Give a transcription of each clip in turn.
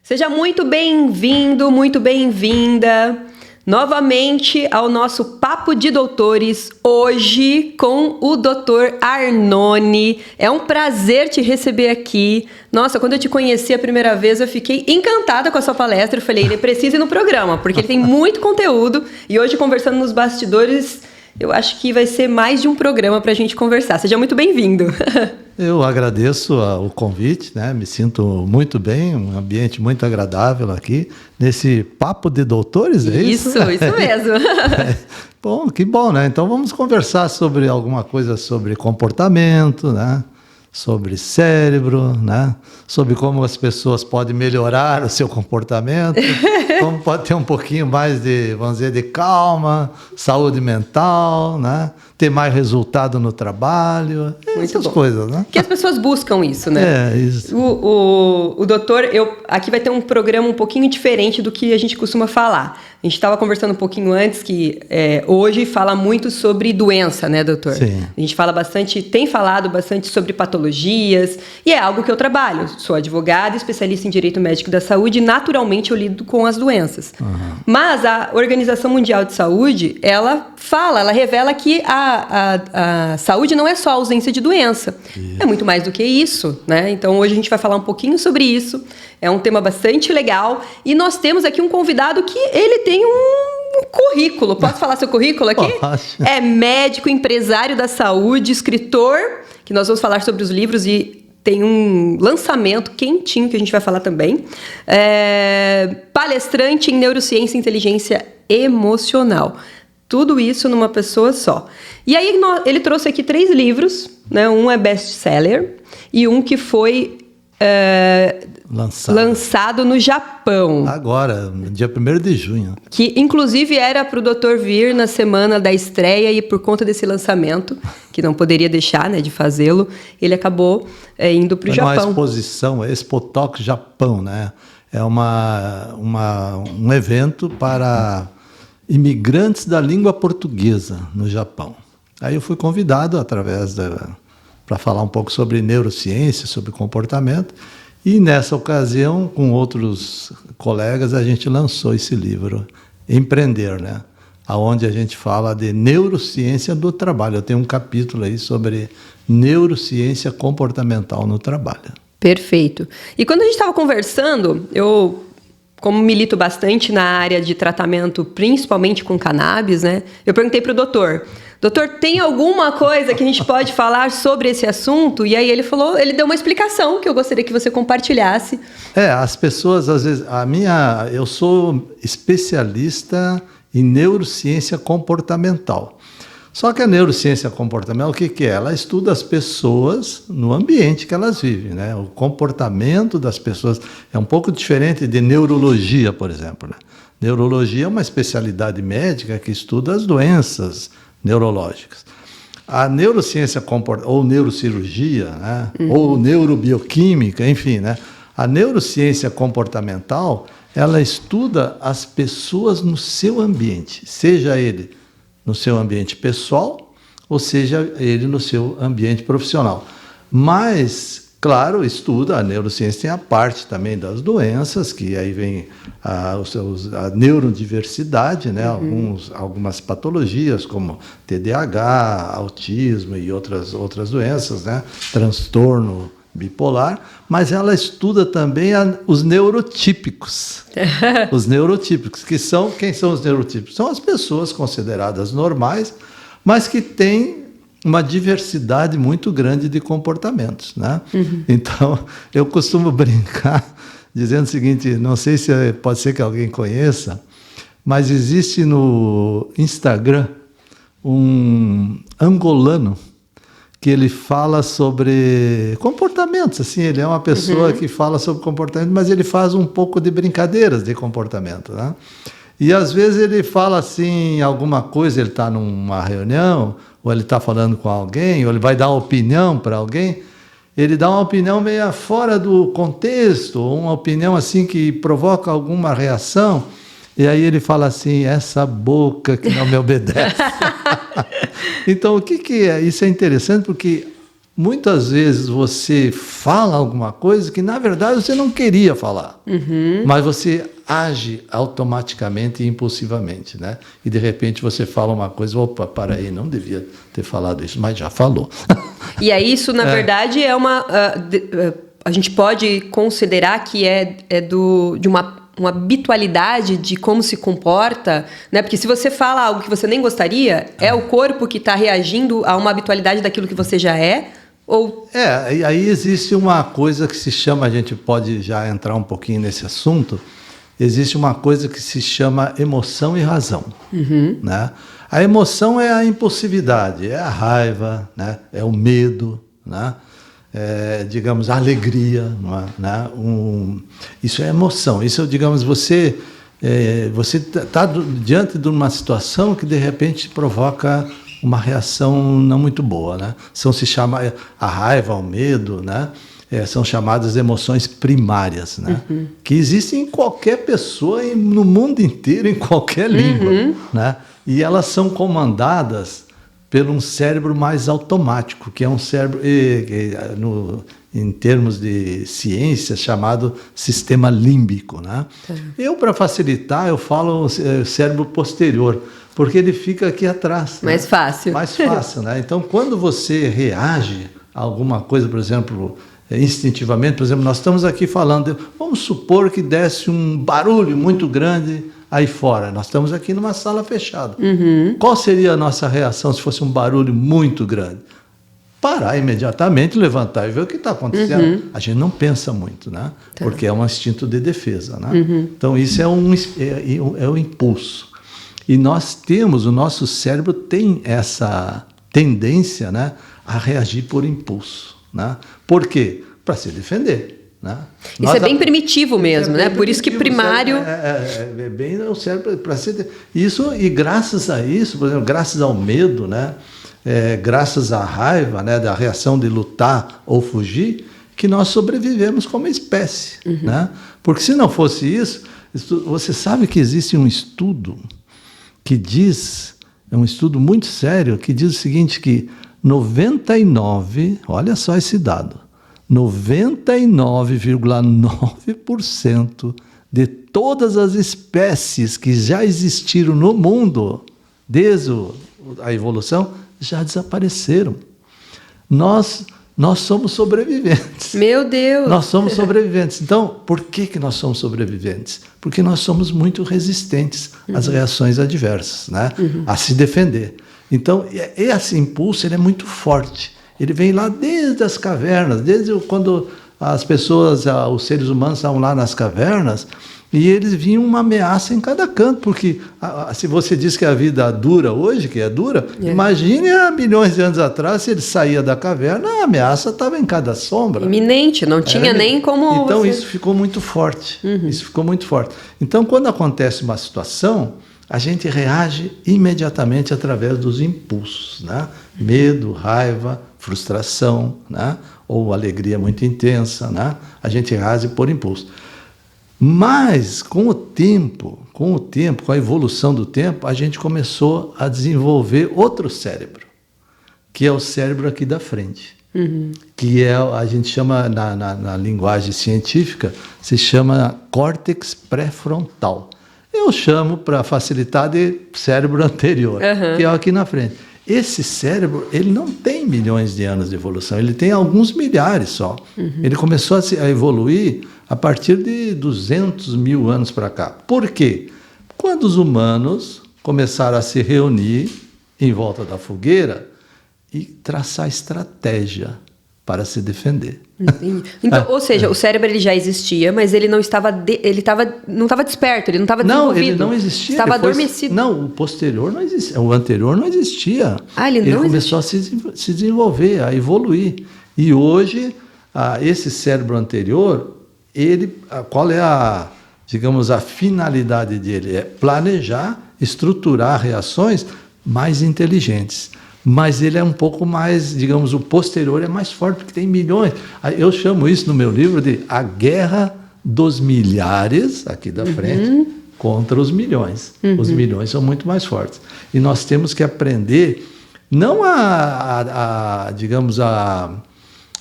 Seja muito bem-vindo, muito bem-vinda novamente ao nosso Papo de Doutores, hoje com o Dr. Arnone. É um prazer te receber aqui. Nossa, quando eu te conheci a primeira vez, eu fiquei encantada com a sua palestra. Eu falei, ele precisa ir no programa, porque ele tem muito conteúdo. E hoje, conversando nos bastidores, eu acho que vai ser mais de um programa para a gente conversar. Seja muito bem-vindo. Eu agradeço o convite, né? Me sinto muito bem, um ambiente muito agradável aqui, nesse Papo de Doutores, é isso? Isso mesmo. Bom, que bom, né? Então vamos conversar sobre alguma coisa sobre comportamento, né? Sobre cérebro, né? Sobre como as pessoas podem melhorar o seu comportamento, como pode ter um pouquinho mais de, vamos dizer, de calma, saúde mental, né? Ter mais resultado no trabalho, essas coisas, né? Que as pessoas buscam isso, né? É, isso. O doutor, aqui vai ter um programa um pouquinho diferente do que a gente costuma falar. A gente estava conversando um pouquinho antes que hoje fala muito sobre doença, né, doutor? Sim. A gente fala bastante, tem falado bastante sobre patologias, e é algo que eu trabalho. Sou advogada, especialista em direito médico da saúde, e naturalmente eu lido com as doenças. Uhum. Mas a Organização Mundial de Saúde, ela revela que a saúde não é só a ausência de doença. Isso. É muito mais do que isso, né? Então hoje a gente vai falar um pouquinho sobre isso. É um tema bastante legal. E nós temos aqui um convidado que ele tem um currículo. Posso falar seu currículo aqui? Posso. É médico, empresário da saúde, escritor, que nós vamos falar sobre os livros e tem um lançamento quentinho que a gente vai falar também. Palestrante em neurociência e inteligência emocional. Tudo isso numa pessoa só. E aí ele trouxe aqui 3 livros, né? Um é best-seller e um que foi lançado no Japão. Agora, no dia 1º de junho. Que, inclusive, era para o Dr. vir na semana da estreia e por conta desse lançamento, que não poderia deixar, né, de fazê-lo, ele acabou indo para o Japão. Uma exposição, Expotalk Japão, né? É um evento para imigrantes da língua portuguesa no Japão. Aí eu fui convidado para falar um pouco sobre neurociência, sobre comportamento, e nessa ocasião, com outros colegas, a gente lançou esse livro, Empreender, né? Onde a gente fala de neurociência do trabalho. Eu tenho um capítulo aí sobre neurociência comportamental no trabalho. Perfeito. E quando a gente estava conversando, eu, como milito bastante na área de tratamento, principalmente com cannabis, né? Eu perguntei para o doutor, tem alguma coisa que a gente pode falar sobre esse assunto? E aí ele deu uma explicação que eu gostaria que você compartilhasse. As pessoas, às vezes, eu sou especialista em neurociência comportamental. Só que a neurociência comportamental, o que é? Ela estuda as pessoas no ambiente que elas vivem, né? O comportamento das pessoas é um pouco diferente de neurologia, por exemplo, né? Neurologia é uma especialidade médica que estuda as doenças neurológicas. A neurociência ou neurocirurgia, né? Ou neurobioquímica, enfim, né? A neurociência comportamental, ela estuda as pessoas no seu ambiente, seja ele no seu ambiente pessoal, ou seja ele no seu ambiente profissional. Mas, claro, a neurociência tem a parte também das doenças, que aí vem a neurodiversidade, né? Algumas patologias, como TDAH, autismo e outras doenças, né? Transtorno bipolar, mas ela estuda também os neurotípicos. Os neurotípicos, quem são os neurotípicos? São as pessoas consideradas normais, mas que têm uma diversidade muito grande de comportamentos, né? Então, eu costumo brincar dizendo o seguinte, não sei se pode ser que alguém conheça, mas existe no Instagram um angolano que ele fala sobre comportamentos, assim, ele é uma pessoa que fala sobre comportamento, mas ele faz um pouco de brincadeiras de comportamento, né? E às vezes ele fala assim, alguma coisa, ele está numa reunião, ou ele está falando com alguém, ou ele vai dar uma opinião para alguém, ele dá uma opinião meio fora do contexto, uma opinião assim que provoca alguma reação, e aí ele fala assim, essa boca que não me obedece. Então, o que é? Isso é interessante porque muitas vezes você fala alguma coisa que, na verdade, você não queria falar. Mas você age automaticamente e impulsivamente, né? E, de repente, você fala uma coisa, opa, para aí, não devia ter falado isso, mas já falou. E aí isso, na verdade, é uma... a gente pode considerar que de uma habitualidade de como se comporta, né? Porque se você fala algo que você nem gostaria, é o corpo que está reagindo a uma habitualidade daquilo que você já é, ou... E aí existe uma coisa que se chama, a gente pode já entrar um pouquinho nesse assunto, existe uma coisa que se chama emoção e razão, né? A emoção é a impulsividade, é a raiva, né? É o medo, né? Digamos, a alegria, não é? Né? Isso é emoção. Isso, digamos, você está diante de uma situação que, de repente, provoca uma reação não muito boa, né? Se chama a raiva, o medo, né? São chamadas emoções primárias, né? Que existem em qualquer pessoa, no mundo inteiro, em qualquer língua, né? E elas são comandadas por um cérebro mais automático, que é um cérebro, em termos de ciência, chamado sistema límbico, né? Eu, para facilitar, eu falo cérebro posterior, porque ele fica aqui atrás. Mais fácil. Mais fácil, né? Então, quando você reage a alguma coisa, por exemplo, instintivamente, por exemplo, nós estamos aqui falando, vamos supor que desse um barulho muito grande aí fora. Nós estamos aqui numa sala fechada. Qual seria a nossa reação se fosse um barulho muito grande? Parar imediatamente, levantar e ver o que está acontecendo. A gente não pensa muito, né? Porque é um instinto de defesa, né? Então, isso é um impulso. E o nosso cérebro tem essa tendência, né, a reagir por impulso, né? Por quê? Para se defender. Né? Isso é bem primitivo mesmo, né? Por isso que primário... É bem o cérebro para ser... Isso, e graças a isso, por exemplo, graças ao medo, né? Graças à raiva, né? Da reação de lutar ou fugir, que nós sobrevivemos como espécie. Né? Porque se não fosse isso, você sabe que existe um estudo que diz, é um estudo muito sério, que diz o seguinte, que 99, olha só esse dado, 99,9% de todas as espécies que já existiram no mundo, desde a evolução, já desapareceram. Nós somos sobreviventes. Meu Deus! Nós somos sobreviventes. Então, por que nós somos sobreviventes? Porque nós somos muito resistentes às reações adversas, né? A se defender. Então, esse impulso ele é muito forte. Ele vem lá desde as cavernas, desde quando as pessoas, os seres humanos estavam lá nas cavernas, e eles viam uma ameaça em cada canto, porque se você diz que a vida dura hoje, que é dura, imagine há milhões de anos atrás, se ele saía da caverna, a ameaça estava em cada sombra. Iminente, não tinha nem como... Então isso ficou muito forte, isso ficou muito forte. Então quando acontece uma situação, a gente reage imediatamente através dos impulsos, né? Medo, raiva, frustração, né? Ou alegria muito intensa, né? A gente reage por impulso. Mas, com o tempo, com a evolução do tempo, a gente começou a desenvolver outro cérebro, que é o cérebro aqui da frente, que a gente chama, na linguagem científica, se chama córtex pré-frontal. Eu chamo, para facilitar, de cérebro anterior, que é aqui na frente. Esse cérebro, ele não tem milhões de anos de evolução, ele tem alguns milhares só. Ele começou a evoluir a partir de 200 mil anos para cá. Por quê? Quando os humanos começaram a se reunir em volta da fogueira e traçar estratégia para se defender. Então, ou seja, o cérebro ele já existia, mas ele não estava não estava desperto, ele não estava desenvolvido. Não, ele não existia. Estava adormecido. Não, o posterior não existia, o anterior não existia. Ele começou a se desenvolver, a evoluir. E hoje, esse cérebro anterior, qual é a finalidade dele? É planejar, estruturar reações mais inteligentes. Mas ele é um pouco mais, digamos, o posterior é mais forte, porque tem milhões. Eu chamo isso no meu livro de a guerra dos milhares, aqui da frente, contra os milhões. Os milhões são muito mais fortes. E nós temos que aprender, não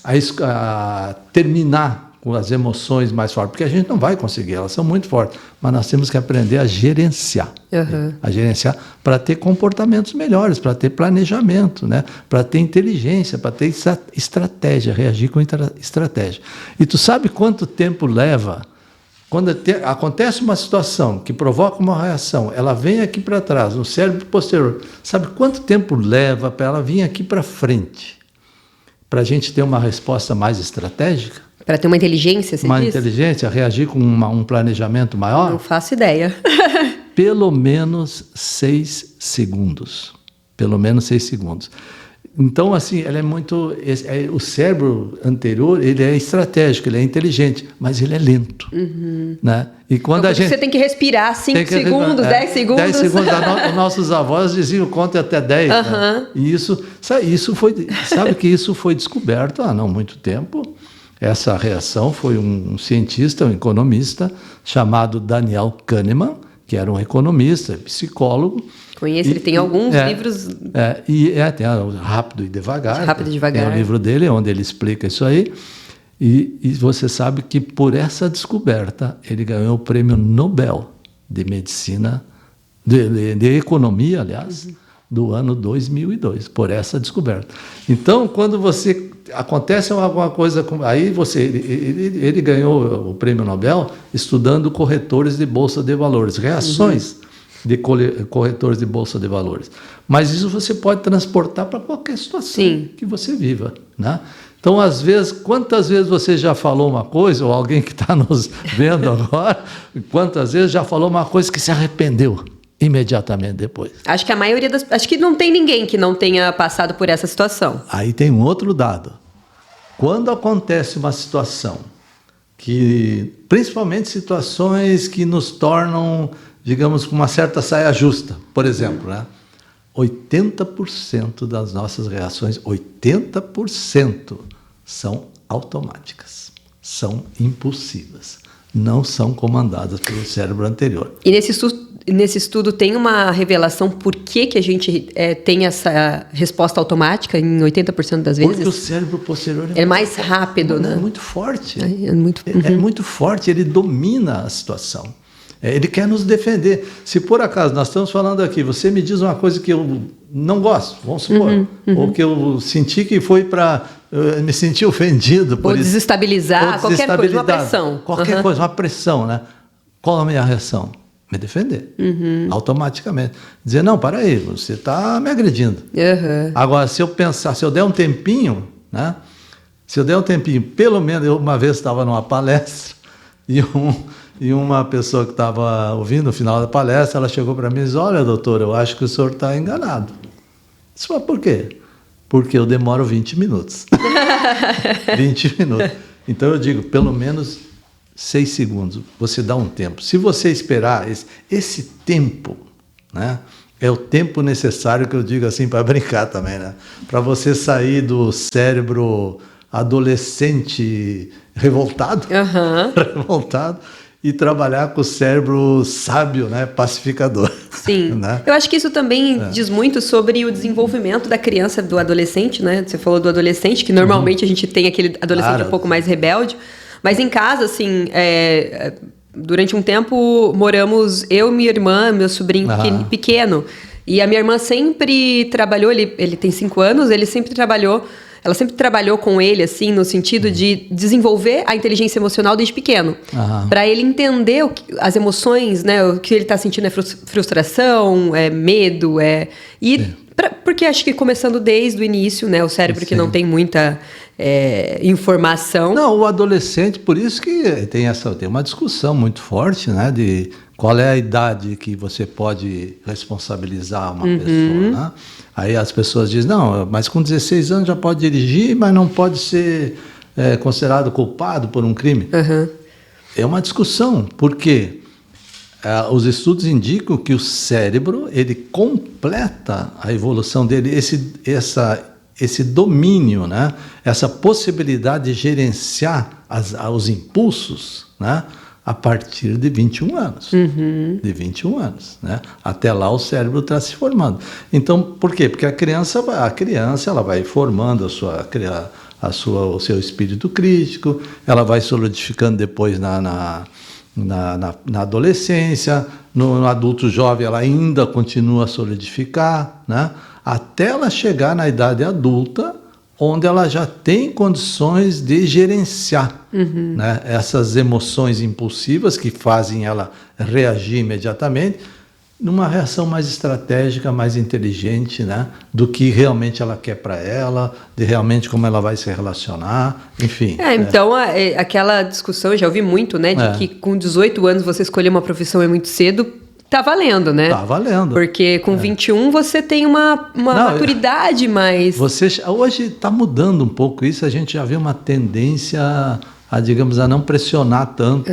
a terminar com as emoções mais fortes, porque a gente não vai conseguir, elas são muito fortes, mas nós temos que aprender a gerenciar. A gerenciar para ter comportamentos melhores, para ter planejamento, né? Para ter inteligência, para ter estratégia, reagir com estratégia. E tu sabe quanto tempo leva? Quando acontece uma situação que provoca uma reação, ela vem aqui para trás, no cérebro posterior. Sabe quanto tempo leva para ela vir aqui para frente? Para a gente ter uma resposta mais estratégica? Para ter uma inteligência, você uma diz? Inteligência, reagir com um planejamento maior? Não faço ideia. Pelo menos 6 segundos. Pelo menos 6 segundos. Então, assim, ele é muito... o cérebro anterior, ele é estratégico, ele é inteligente, mas ele é lento. Né? E quando então, a gente... você tem que respirar 5 segundos, 10 segundos. 10 segundos. Os nossos avós diziam, conta até 10. Né? E isso foi... Sabe que isso foi descoberto há não muito tempo. Essa reação foi um cientista, um economista, chamado Daniel Kahneman, que era um economista, psicólogo. Conheço, ele tem alguns livros... tem o Rápido e Devagar. Rápido e Devagar. É o livro dele, onde ele explica isso aí. E você sabe que por essa descoberta, ele ganhou o Prêmio Nobel de Medicina, de Economia, aliás, do ano 2002, por essa descoberta. Então, quando acontece alguma coisa, aí ele ganhou o Prêmio Nobel estudando corretores de bolsa de valores, reações de corretores de bolsa de valores. Mas isso você pode transportar para qualquer situação que você viva, né? Então, às vezes, quantas vezes você já falou uma coisa, ou alguém que está nos vendo agora, quantas vezes já falou uma coisa que se arrependeu imediatamente depois? Acho que a maioria acho que não tem ninguém que não tenha passado por essa situação. Aí tem um outro dado. Quando acontece uma situação principalmente situações que nos tornam, digamos, com uma certa saia justa, por exemplo, né? 80% das nossas reações, 80% são automáticas, são impulsivas, não são comandadas pelo cérebro anterior. E nesse estudo tem uma revelação por que a gente tem essa resposta automática em 80% das vezes? Porque o cérebro posterior é mais rápido, né? É muito forte. É muito forte, ele domina a situação. Ele quer nos defender. Se por acaso nós estamos falando aqui, você me diz uma coisa que eu não gosto, vamos supor, ou que eu senti que foi para... me senti ofendido por isso. Desestabilizar, qualquer coisa, uma pressão. Qualquer coisa, uma pressão, né? Qual a minha reação? Me defender, automaticamente. Dizer, não, para aí, você está me agredindo. Agora, se eu pensar, se eu der um tempinho, né? Se eu der um tempinho, pelo menos, eu uma vez estava numa palestra e uma pessoa que estava ouvindo no final da palestra, ela chegou para mim e disse, olha, doutor, eu acho que o senhor está enganado. Eu disse, mas por quê? Porque eu demoro 20 minutos. 20 minutos. Então eu digo, pelo menos 6 segundos, você dá um tempo. Se você esperar esse tempo, né, é o tempo necessário, que eu digo assim para brincar também, né, para você sair do cérebro adolescente revoltado, revoltado, e trabalhar com o cérebro sábio, né, pacificador. Sim. Né? Eu acho que isso também diz muito sobre o desenvolvimento da criança, do adolescente, né? Você falou do adolescente, que normalmente a gente tem aquele adolescente um pouco mais rebelde. Mas em casa, assim, durante um tempo moramos eu, minha irmã, meu sobrinho pequeno. E a minha irmã sempre trabalhou, ele tem 5 anos, ela sempre trabalhou com ele, assim, no sentido de desenvolver a inteligência emocional desde pequeno. Para ele entender as emoções, né? O que ele está sentindo é frustração, é medo, porque acho que começando desde o início, né? O cérebro que não tem muita informação. Não, o adolescente, por isso que tem uma discussão muito forte, né? De qual é a idade que você pode responsabilizar uma pessoa, né? Aí as pessoas dizem, não, mas com 16 anos já pode dirigir, mas não pode ser considerado culpado por um crime. É uma discussão, porque os estudos indicam que o cérebro, ele completa a evolução dele, esse domínio, né? Essa possibilidade de gerenciar os impulsos, né? A partir de 21 anos. De 21 anos, né? Até lá o cérebro está se formando. Então, por quê? Porque a criança ela vai formando o seu espírito crítico, ela vai solidificando depois na adolescência, no adulto jovem ela ainda continua a solidificar, né? Até ela chegar na idade adulta, onde ela já tem condições de gerenciar, né, essas emoções impulsivas que fazem ela reagir imediatamente, numa reação mais estratégica, mais inteligente, né, do que realmente ela quer para ela, de realmente como ela vai se relacionar, enfim. Então, aquela discussão, eu já ouvi muito, né, de que com 18 anos você escolher uma profissão é muito cedo. Tá valendo, né? Tá valendo. Porque com 21 você tem uma maturidade mais... Hoje está mudando um pouco isso, a gente já vê uma tendência a não pressionar tanto.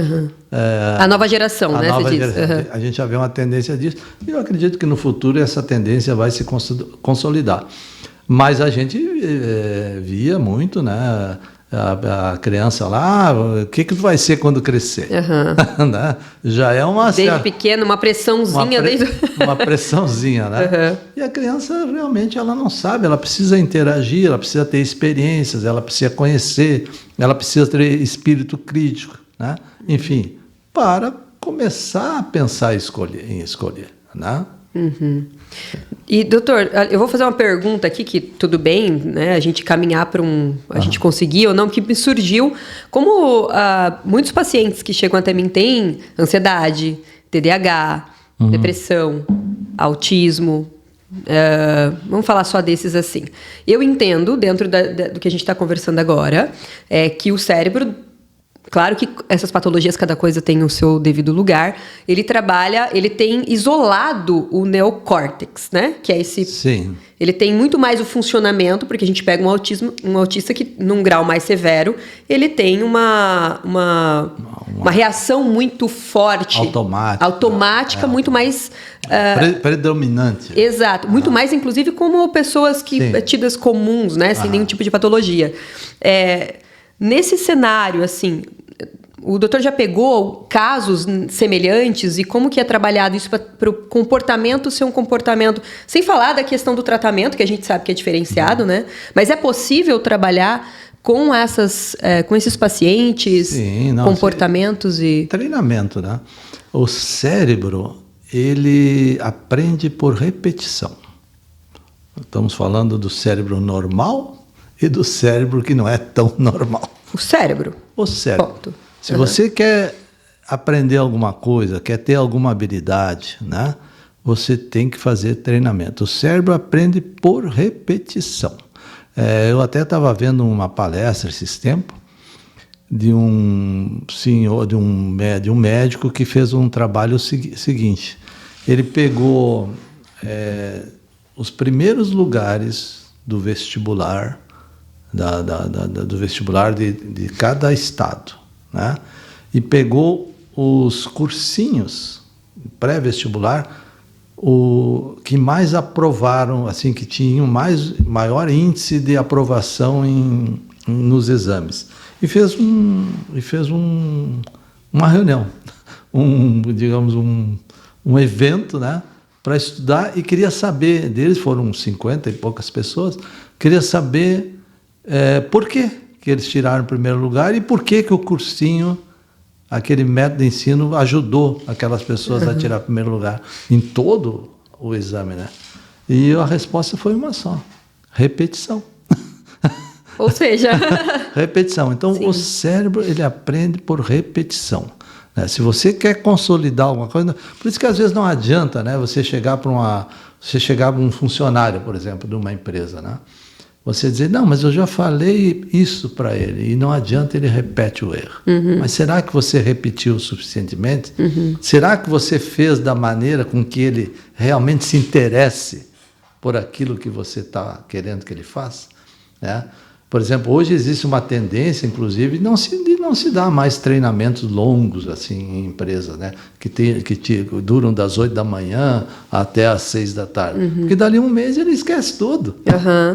A nova geração, né? Nova geração. A gente já vê uma tendência disso. E eu acredito que no futuro essa tendência vai se consolidar. Mas a gente via muito, né? A criança lá, o que tu vai ser quando crescer? Né? Já é uma... Desde pequeno, uma pressãozinha. Uma pressãozinha, né? E a criança realmente ela não sabe, ela precisa interagir, ela precisa ter experiências, ela precisa conhecer, ela precisa ter espírito crítico, né? Enfim, para começar a pensar em escolher, né? E, doutor, eu vou fazer uma pergunta aqui que tudo bem, né, a gente caminhar para a gente conseguir ou não, que me surgiu, como muitos pacientes que chegam até mim têm ansiedade, TDAH, depressão, autismo, vamos falar só desses assim. Eu entendo, dentro do que a gente está conversando agora, que o cérebro... Claro que essas patologias, cada coisa tem o seu devido lugar. Ele tem isolado o neocórtex, né? Que é esse... Sim. Ele tem muito mais o funcionamento, porque a gente pega um autista que, num grau mais severo, ele tem uma reação muito forte. Automática, muito mais... predominante. Exato. Muito mais, inclusive, como pessoas tidas comuns, né? Sem nenhum tipo de patologia. Nesse cenário, assim, o doutor já pegou casos semelhantes e como que é trabalhado isso para o comportamento ser um comportamento... Sem falar da questão do tratamento, que a gente sabe que é diferenciado, né? Mas é possível trabalhar com esses pacientes, comportamentos e... Treinamento, né? O cérebro, ele aprende por repetição. Estamos falando do cérebro normal e do cérebro que não é tão normal. O cérebro. Ponto. Se você quer aprender alguma coisa, quer ter alguma habilidade, né, você tem que fazer treinamento. O cérebro aprende por repetição. Eu até estava vendo uma palestra esses tempos de um senhor, de um médico que fez um trabalho seguinte. Ele pegou os primeiros lugares do vestibular, do vestibular de cada estado, né? E pegou os cursinhos pré-vestibular que mais aprovaram, assim, que tinham maior índice de aprovação nos exames. E fez uma reunião, um evento, né, para estudar, e queria saber deles, foram 50 e poucas pessoas, queria saber por que eles tiraram o primeiro lugar e por que o cursinho, aquele método de ensino, ajudou aquelas pessoas a tirar o primeiro lugar em todo o exame, né? E a resposta foi uma só: repetição. Ou seja... repetição. Então, o cérebro, ele aprende por repetição, né? Se você quer consolidar alguma coisa... Por isso que, às vezes, não adianta, né, você chegar para um funcionário, por exemplo, de uma empresa, né? Você dizer, não, mas eu já falei isso para ele, e não adianta, ele repete o erro. Mas será que você repetiu suficientemente? Será que você fez da maneira com que ele realmente se interesse por aquilo que você está querendo que ele faça? Né? Por exemplo, hoje existe uma tendência, inclusive, de não se dar mais treinamentos longos assim, em empresas, né? que duram das 8 da manhã até as 6 da tarde. Porque dali um mês ele esquece tudo.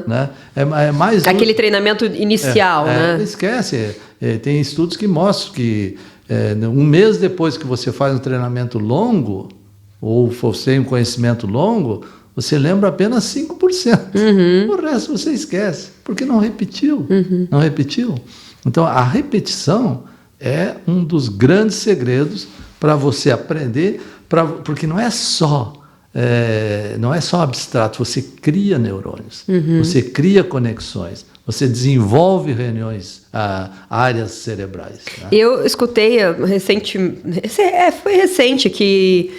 Né? É mais aquele treinamento inicial. Né? Ele esquece. Tem estudos que mostram que um mês depois que você faz um treinamento longo, ou você tem um conhecimento longo, você lembra apenas 5%. O resto você esquece, porque não repetiu. Não repetiu. Então, a repetição é um dos grandes segredos para você aprender, porque não é só abstrato, você cria neurônios, você cria conexões, você desenvolve áreas cerebrais. Né? Eu escutei foi recente que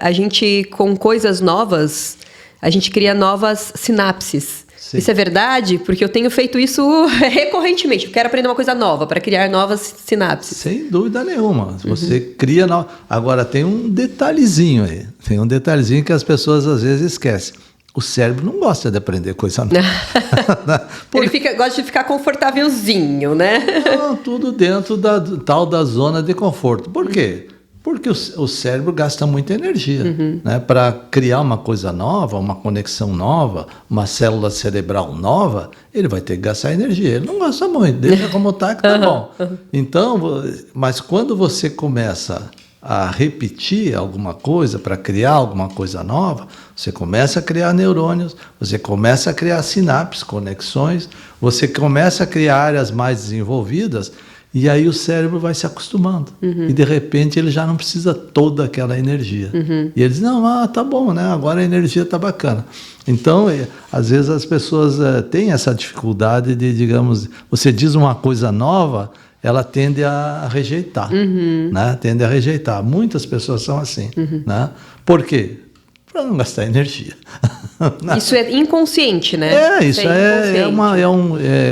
a gente, com coisas novas, a gente cria novas sinapses. Sim. Isso é verdade? Porque eu tenho feito isso recorrentemente. Eu quero aprender uma coisa nova para criar novas sinapses. Sem dúvida nenhuma. Você cria... Agora, tem um detalhezinho aí. Tem um detalhezinho que as pessoas às vezes esquecem. O cérebro não gosta de aprender coisa nova. Ele gosta de ficar confortávelzinho, né? Não, tudo dentro da zona de conforto. Por quê? Porque o cérebro gasta muita energia, né? Para criar uma coisa nova, uma conexão nova, uma célula cerebral nova, ele vai ter que gastar energia. Ele não gasta muito, deixa como está que tá bom. Então, mas quando você começa a repetir alguma coisa para criar alguma coisa nova, você começa a criar neurônios, você começa a criar sinapses, conexões, você começa a criar áreas mais desenvolvidas. E aí o cérebro vai se acostumando. E de repente ele já não precisa toda aquela energia. E ele diz, não, tá bom, né? Agora a energia tá bacana. Então, às vezes as pessoas têm essa dificuldade de, digamos, você diz uma coisa nova, ela tende a rejeitar. Né? Tende a rejeitar. Muitas pessoas são assim. Né? Por quê? Para não gastar energia. Isso é inconsciente, né? Isso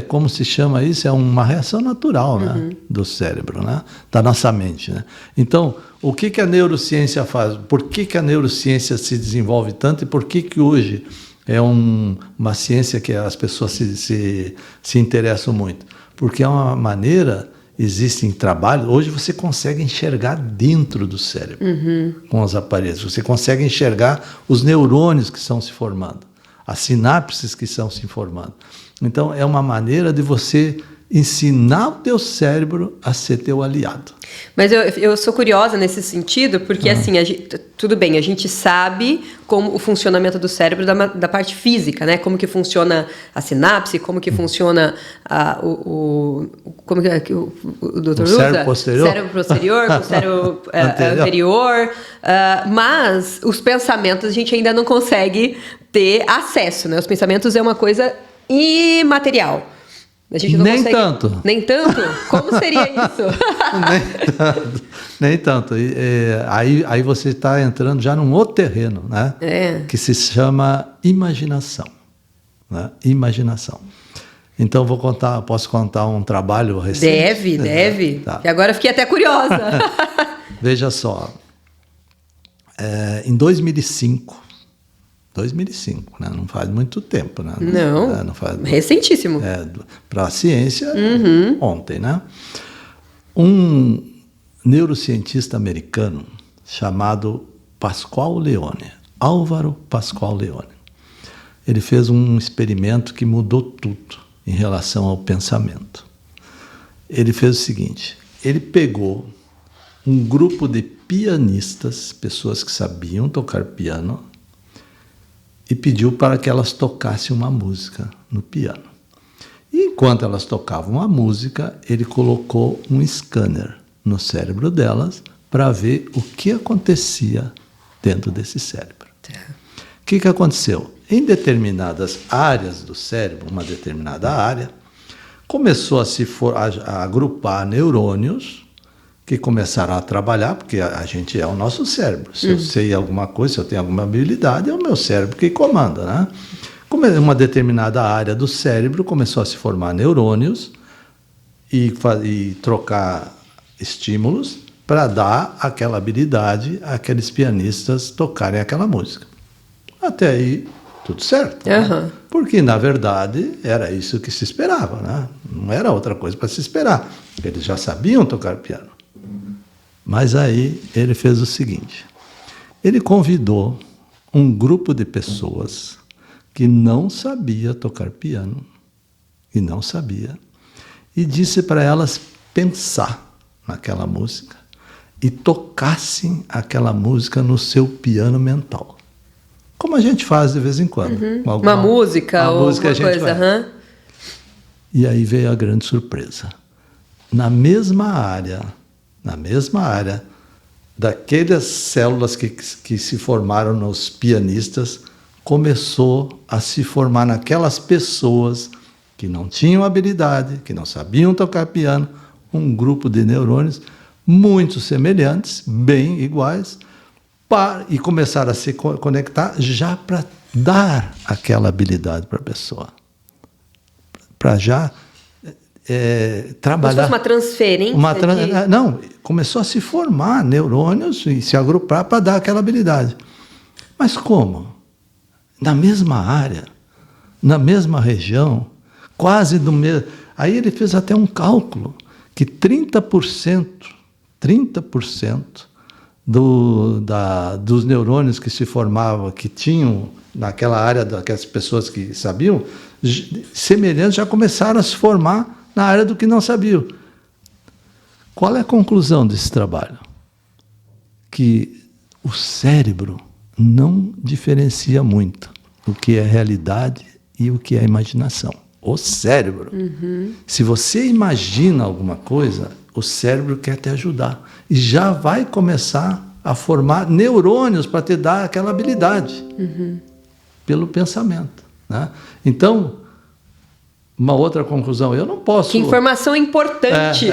como se chama isso? É uma reação natural, né? Do cérebro, né? Da nossa mente, né? Então, o que a neurociência faz? Por que a neurociência se desenvolve tanto e por que hoje é uma ciência que as pessoas se interessam muito? Porque é uma maneira... Existem trabalhos, hoje você consegue enxergar dentro do cérebro com os aparelhos, você consegue enxergar os neurônios que estão se formando, as sinapses que estão se formando. Então, é uma maneira de você ensinar o teu cérebro a ser teu aliado. Mas eu sou curiosa nesse sentido, porque assim, tudo bem, a gente sabe como o funcionamento do cérebro da parte física, né? Como que funciona a sinapse, como que funciona como que o doutor usa? Cérebro posterior. Cérebro posterior, com o cérebro anterior. Mas os pensamentos a gente ainda não consegue ter acesso, né? Os pensamentos é uma coisa imaterial. A gente não consegue... tanto. Nem tanto? Como seria isso? Nem tanto. Aí você está entrando já num outro terreno, né? Que se chama imaginação. Né? Imaginação. Então, posso contar um trabalho recente? Deve. Tá. E agora eu fiquei até curiosa. Veja só. Em 2005, né? Não faz muito tempo, né? Não faz, recentíssimo. Para a ciência, ontem, né? Um neurocientista americano chamado Pascual Leone, Álvaro Pascual Leone, ele fez um experimento que mudou tudo em relação ao pensamento. Ele fez o seguinte, ele pegou um grupo de pianistas, pessoas que sabiam tocar piano, e pediu para que elas tocassem uma música no piano. E enquanto elas tocavam a música, ele colocou um scanner no cérebro delas para ver o que acontecia dentro desse cérebro. O que aconteceu? Em determinadas áreas do cérebro, uma determinada área, começou a agrupar neurônios que começaram a trabalhar, porque a gente é o nosso cérebro. Se eu sei alguma coisa, se eu tenho alguma habilidade, é o meu cérebro que comanda, né? Como uma determinada área do cérebro começou a se formar neurônios e trocar estímulos para dar aquela habilidade àqueles pianistas tocarem aquela música. Até aí, tudo certo. Né? Porque, na verdade, era isso que se esperava, né? Não era outra coisa para se esperar. Eles já sabiam tocar piano. Mas aí ele fez o seguinte, ele convidou um grupo de pessoas que não sabia tocar piano, e disse para elas pensar naquela música e tocassem aquela música no seu piano mental. como a gente faz de vez em quando. Uma música ou música alguma coisa. Aham. E aí veio a grande surpresa. Na mesma área, daquelas células que se formaram nos pianistas, começou a se formar naquelas pessoas que não tinham habilidade, que não sabiam tocar piano, um grupo de neurônios muito semelhantes, bem iguais, e começaram a se conectar já para dar aquela habilidade para a pessoa. Para já trabalhar. Como se fosse uma transferência? Não, começou a se formar neurônios e se agrupar para dar aquela habilidade. Mas como? Na mesma área, na mesma região, quase do mesmo. Aí ele fez até um cálculo que 30% dos neurônios que se formavam, que tinham naquela área daquelas pessoas que sabiam, semelhantes já começaram a se formar na área do que não sabiam. Qual é a conclusão desse trabalho? Que o cérebro não diferencia muito o que é realidade e o que é imaginação. O cérebro. Se você imagina alguma coisa, o cérebro quer te ajudar. E já vai começar a formar neurônios para te dar aquela habilidade. Pelo pensamento. Né? Então, uma outra conclusão, eu não posso... Que informação importante!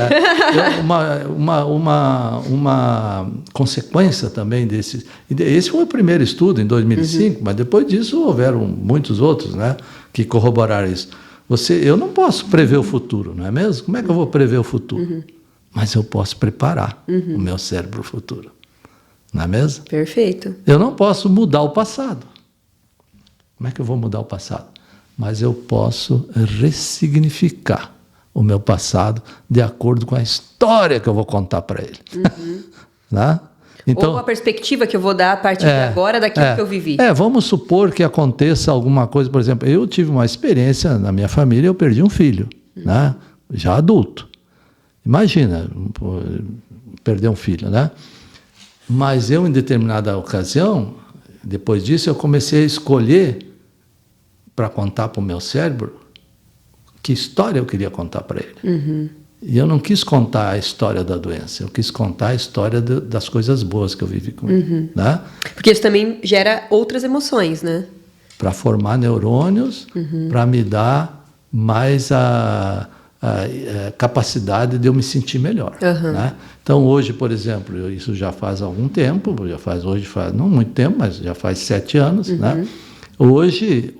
Uma consequência também desse... Esse foi o primeiro estudo, em 2005, mas depois disso houveram muitos outros, né, que corroboraram isso. Eu não posso prever o futuro, não é mesmo? Como é que eu vou prever o futuro? Mas eu posso preparar o meu cérebro para o futuro. Não é mesmo? Perfeito. Eu não posso mudar o passado. Como é que eu vou mudar o passado? Mas eu posso ressignificar o meu passado de acordo com a história que eu vou contar para ele. Né? Então, ou a perspectiva que eu vou dar a partir de agora daquilo que eu vivi. Vamos supor que aconteça alguma coisa, por exemplo, eu tive uma experiência na minha família, eu perdi um filho, né? Já adulto. Imagina, perder um filho, né? Mas eu, em determinada ocasião, depois disso, eu comecei a escolher para contar para o meu cérebro que história eu queria contar para ele. E eu não quis contar a história da doença, eu quis contar a história das coisas boas que eu vivi com ele. Né? Porque isso também gera outras emoções, né? Para formar neurônios, para me dar mais a capacidade de eu me sentir melhor. Né? Então, hoje, por exemplo, isso já faz algum tempo, não muito tempo, mas já faz 7 anos. Né? Hoje,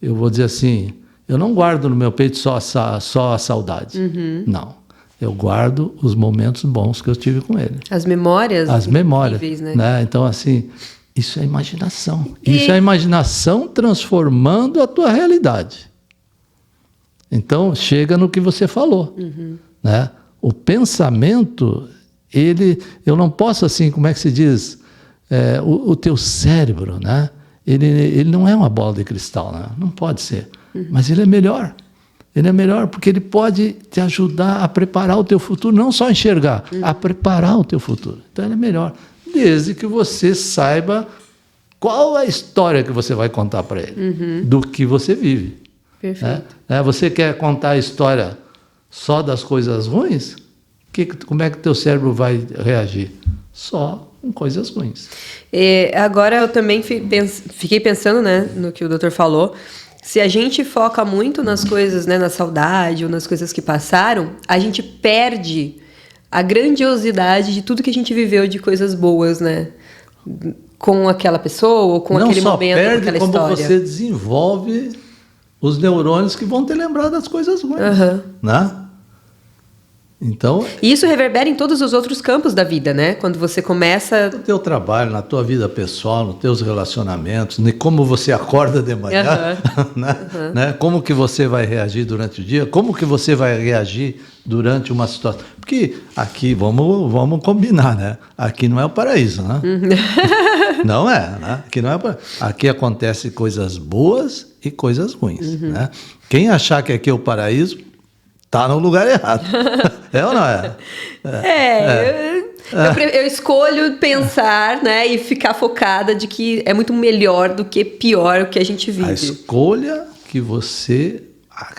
eu vou dizer assim, eu não guardo no meu peito só a saudade. Não. Eu guardo os momentos bons que eu tive com ele. As memórias. As memórias. Né? Então, assim, isso é imaginação. Isso é a imaginação transformando a tua realidade. Então, chega no que você falou. Né? O pensamento, eu não posso, assim, como é que se diz? O teu cérebro, né? Ele não é uma bola de cristal, né? Não pode ser. Mas ele é melhor. Ele é melhor porque ele pode te ajudar a preparar o teu futuro, não só enxergar, a preparar o teu futuro. Então ele é melhor, desde que você saiba qual é a história que você vai contar para ele, do que você vive. Perfeito. Né? Você quer contar a história só das coisas ruins? Como é que o teu cérebro vai reagir? Só com coisas ruins. Agora eu também fiquei pensando, né, no que o doutor falou. Se a gente foca muito nas coisas, né, na saudade ou nas coisas que passaram, a gente perde a grandiosidade de tudo que a gente viveu de coisas boas, né? Com aquela pessoa ou com aquele momento, com aquela história. Não só perde, como você desenvolve os neurônios que vão te lembrar das coisas ruins. Né? Então, e isso reverbera em todos os outros campos da vida, né? Quando você começa... No teu trabalho, na tua vida pessoal, nos teus relacionamentos, como você acorda de manhã, né? Como que você vai reagir durante o dia, como que você vai reagir durante uma situação. Porque aqui, vamos combinar, né? Aqui não é o paraíso, né? Não é, né? Aqui não é o paraíso. Aqui acontecem coisas boas e coisas ruins, né? Quem achar que aqui é o paraíso, está no lugar errado. É ou não é? Eu escolho pensar, né, e ficar focada de que é muito melhor do que pior o que a gente vive. A escolha que você...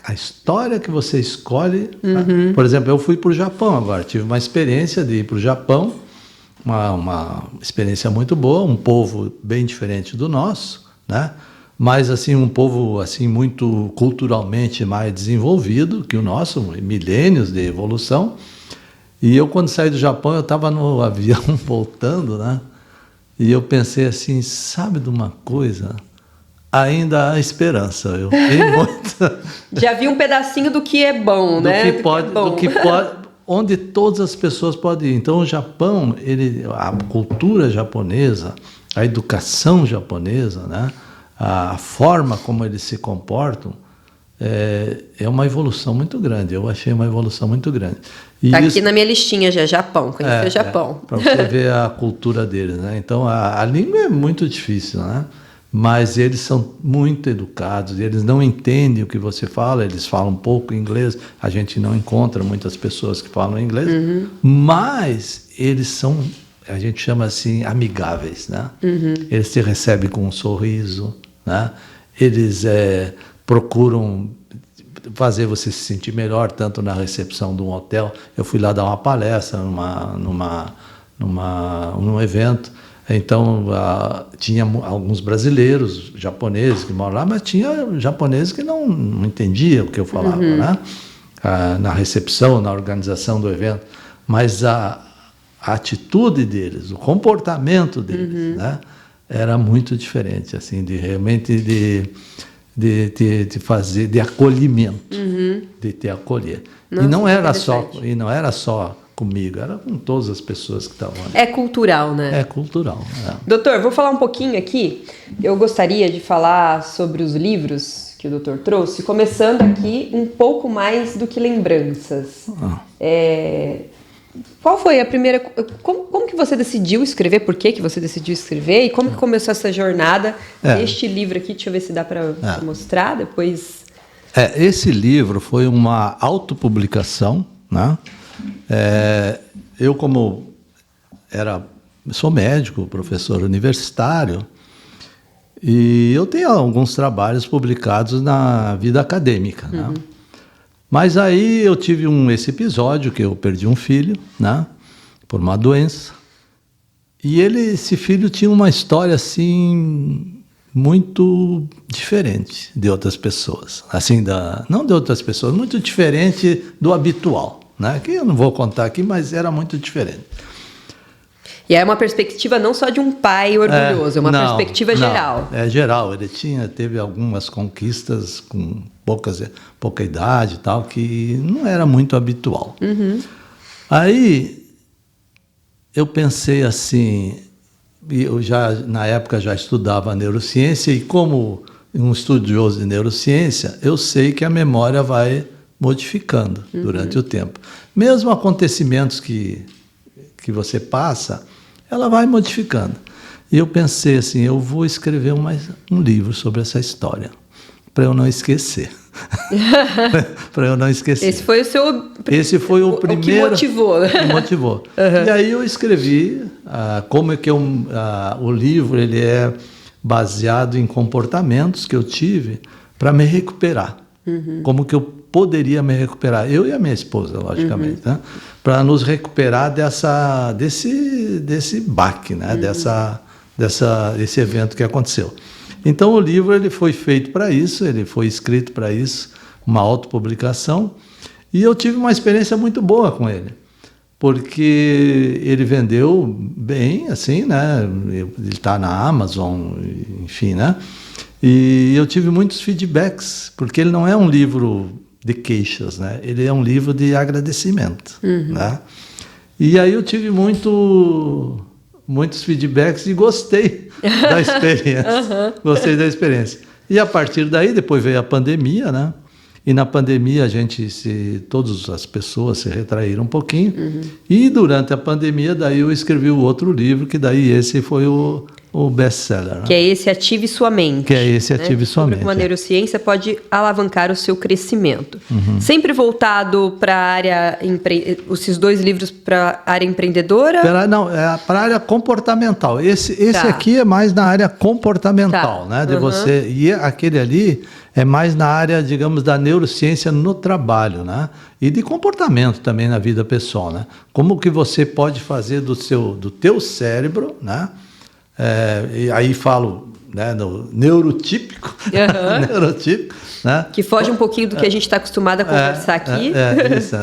A história que você escolhe... Por exemplo, eu fui para o Japão agora. Tive uma experiência de ir para o Japão. Uma experiência muito boa. Um povo bem diferente do nosso, né? Mas assim, um povo assim, muito culturalmente mais desenvolvido que o nosso. Milênios de evolução. E eu, quando saí do Japão, eu estava no avião voltando, né? E eu pensei assim, sabe de uma coisa? Ainda há esperança. Eu fiquei muito... Já vi um pedacinho do que é bom, né? Do que pode, onde todas as pessoas podem ir. Então, o Japão, a cultura japonesa, a educação japonesa, né? A forma como eles se comportam, é uma evolução muito grande. Eu achei uma evolução muito grande. Está aqui na minha listinha já, Japão, conhecer o Japão. Para você ver a cultura deles, né? Então, a língua é muito difícil, né? Mas eles são muito educados, eles não entendem o que você fala, eles falam um pouco inglês, a gente não encontra muitas pessoas que falam inglês, mas eles são, a gente chama assim, amigáveis, né? Eles te recebem com um sorriso, né? Eles procuram fazer você se sentir melhor, tanto na recepção de um hotel. Eu fui lá dar uma palestra num evento. Então, tinha alguns brasileiros, japoneses que moram lá, mas tinha japoneses que não entendiam o que eu falava, né? Na recepção, na organização do evento. Mas a atitude deles, o comportamento deles, né? Era muito diferente, assim, realmente de fazer, de acolhimento, de te acolher. Nossa, e não era só comigo, era com todas as pessoas que estavam ali. É cultural, né? É cultural. Doutor, vou falar um pouquinho aqui. Eu gostaria de falar sobre os livros que o doutor trouxe, começando aqui um pouco mais do que lembranças. Qual foi a primeira... Como que você decidiu escrever? Por que você decidiu escrever? E como que começou essa jornada deste livro aqui? Deixa eu ver se dá para mostrar depois. Esse livro foi uma autopublicação, né? Eu, como sou médico, professor universitário, e eu tenho alguns trabalhos publicados na vida acadêmica, né? Mas aí eu tive esse episódio que eu perdi um filho, né? Por uma doença, e esse filho tinha uma história assim muito diferente de outras pessoas, assim, não de outras pessoas, muito diferente do habitual, né? Que eu não vou contar aqui, mas era muito diferente. E é uma perspectiva não só de um pai orgulhoso, é uma perspectiva geral. É geral, ele teve algumas conquistas com pouca idade e tal, que não era muito habitual. Aí eu pensei assim, eu na época já estudava neurociência, e como um estudioso de neurociência, eu sei que a memória vai modificando durante o tempo. Mesmo acontecimentos que você passa, ela vai modificando. E eu pensei assim, eu vou escrever um livro sobre essa história, para eu não esquecer. Para eu não esquecer. Esse foi o primeiro... O que motivou. Que motivou. E aí eu escrevi como é que o livro ele é baseado em comportamentos que eu tive para me recuperar. Como que eu poderia me recuperar, eu e a minha esposa, logicamente, né? Para nos recuperar desse baque, né? Desse evento que aconteceu. Então o livro ele foi feito para isso, ele foi escrito para isso, uma autopublicação, e eu tive uma experiência muito boa com ele, porque ele vendeu bem, assim, né? Ele está na Amazon, enfim, né? E eu tive muitos feedbacks, porque ele não é um livro de queixas, né? Ele é um livro de agradecimento, né? E aí eu tive muitos feedbacks e gostei da experiência. Gostei da experiência. E a partir daí, depois veio a pandemia, né? E na pandemia todas as pessoas se retraíram um pouquinho. E durante a pandemia, daí eu escrevi o outro livro, que daí esse foi o best-seller. Né? Que é esse Ative Sua Mente. Que é esse Ative Sua Mente. Como a neurociência pode alavancar o seu crescimento. Sempre voltado para a área... Esses 2 livros para a área empreendedora? Não, é para a área comportamental. Esse aqui é mais na área comportamental, né? De você, e aquele ali é mais na área, digamos, da neurociência no trabalho, né? E de comportamento também na vida pessoal, né? Como que você pode fazer do teu cérebro, né? E aí falo, né, no neurotípico, neurotípico, né? Que foge um pouquinho do que a gente está acostumado a conversar aqui. Isso,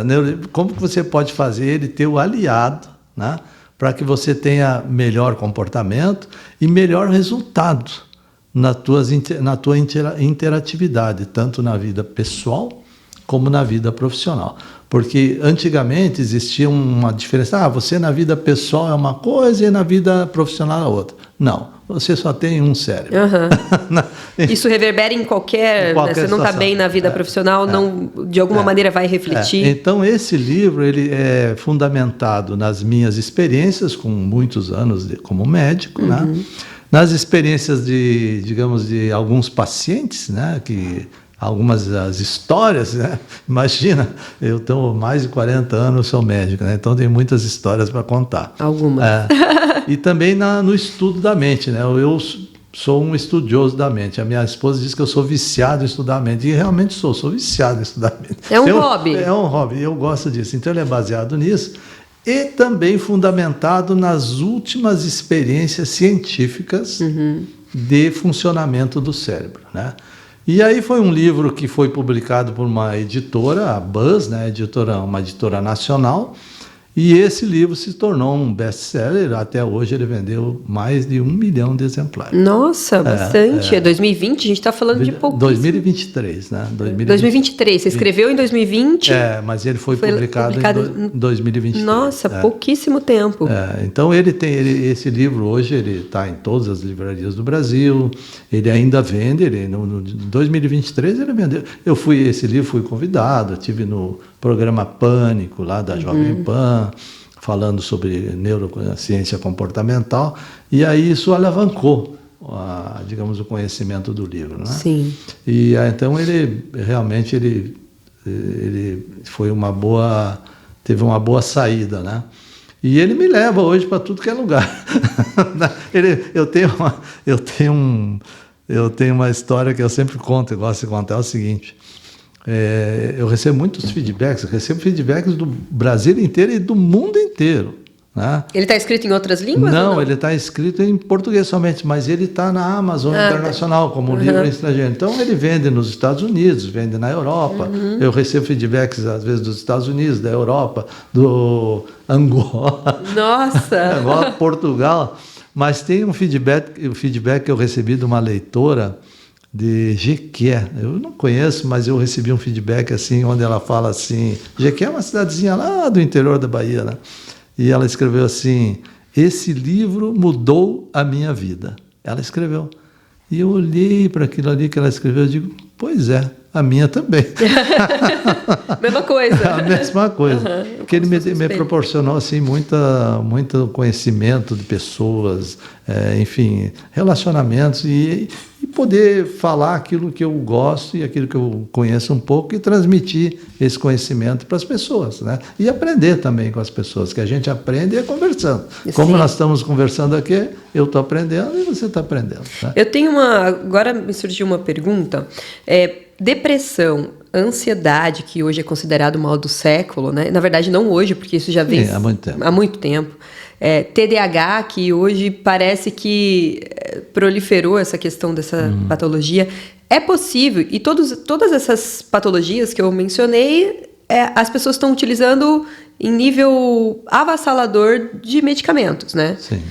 como que você pode fazer ele ter o aliado, né? Para que você tenha melhor comportamento e melhor resultado na tua interatividade, tanto na vida pessoal como na vida profissional. Porque antigamente existia uma diferença. Você na vida pessoal é uma coisa e na vida profissional é outra. Não, você só tem um cérebro. Isso reverbera em qualquer você não está bem na vida profissional, não, de alguma maneira vai refletir. Então esse livro ele é fundamentado nas minhas experiências, com muitos anos como médico, né? Nas experiências de alguns pacientes, né? Que algumas das histórias, né? Imagina, eu tenho mais de 40 anos, sou médico, né? Então tem muitas histórias para contar. Algumas. E também no estudo da mente, né? Eu sou um estudioso da mente. A minha esposa diz que eu sou viciado em estudar a mente. E realmente sou viciado em estudar a mente. É um hobby. É um hobby, eu gosto disso. Então ele é baseado nisso e também fundamentado nas últimas experiências científicas de funcionamento do cérebro, né? E aí foi um livro que foi publicado por uma editora, a Buzz, né? Uma editora nacional, e esse livro se tornou um best-seller. Até hoje ele vendeu mais de 1 milhão de exemplares. Nossa, bastante. É 2020, a gente está falando de pouco. 2023, né? 2023, você escreveu em 2020? Mas ele foi publicado em 2023. Nossa, pouquíssimo tempo. Então esse livro hoje ele está em todas as livrarias do Brasil, ele ainda vende, em 2023 ele vendeu. Esse livro fui convidado, eu estive no programa Pânico, lá da Jovem Pan, falando sobre neurociência comportamental, e aí isso alavancou, digamos, o conhecimento do livro, né? Sim. E então ele realmente foi teve uma boa saída, né? E ele me leva hoje para tudo que é lugar. Eu tenho uma história que eu sempre conto, eu gosto de contar, é o seguinte. Eu recebo muitos feedbacks, do Brasil inteiro e do mundo inteiro. Né? Ele está escrito em outras línguas? Não, ele está escrito em português somente, mas ele está na Amazon Internacional como livro estrangeiro. Então ele vende nos Estados Unidos, vende na Europa. Eu recebo feedbacks às vezes dos Estados Unidos, da Europa, do Angola. Nossa! Angola, Portugal. Mas tem o feedback que eu recebi de uma leitora de Jequié. Eu não conheço, mas eu recebi um feedback assim, onde ela fala assim, Jequié é uma cidadezinha lá do interior da Bahia, né? E ela escreveu assim, esse livro mudou a minha vida. Ela escreveu. E eu olhei para aquilo ali que ela escreveu e digo, pois é, a minha também. Mesma coisa. A mesma coisa. Porque ele me proporcionou assim, muito conhecimento de pessoas, enfim, relacionamentos e poder falar aquilo que eu gosto e aquilo que eu conheço um pouco e transmitir esse conhecimento para as pessoas, né? E aprender também com as pessoas, que a gente aprende conversando. Sim. Como nós estamos conversando aqui, eu estou aprendendo e você está aprendendo. Né? Eu tenho agora me surgiu uma pergunta. Depressão, ansiedade, que hoje é considerado o mal do século, né? Na verdade, não hoje, porque isso já vem há muito tempo. TDAH, que hoje parece que proliferou essa questão dessa patologia. É possível, e todas essas patologias que eu mencionei, as pessoas estão utilizando em nível avassalador de medicamentos, né? Sim.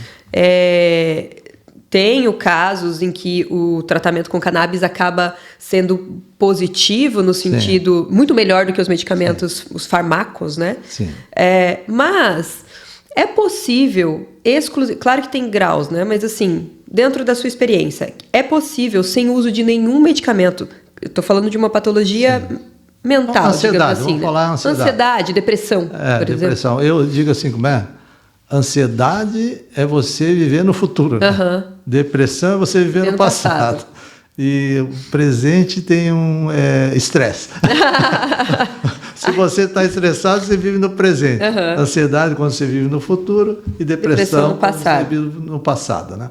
Tenho casos em que o tratamento com cannabis acaba sendo positivo no sentido muito melhor do que os medicamentos, os fármacos, né? Sim. Mas é possível, claro que tem graus, né? Mas assim, dentro da sua experiência, é possível, sem uso de nenhum medicamento, eu estou falando de uma patologia mental, ansiedade, digamos assim. Vamos falar ansiedade. Ansiedade, depressão, por depressão. exemplo. Eu digo assim, como é? Ansiedade é você viver no futuro. Né? Depressão é você viver no passado. E o presente tem um estresse. Se você está estressado, você vive no presente. Ansiedade quando você vive no futuro e depressão no passado. Quando você vive no passado, né?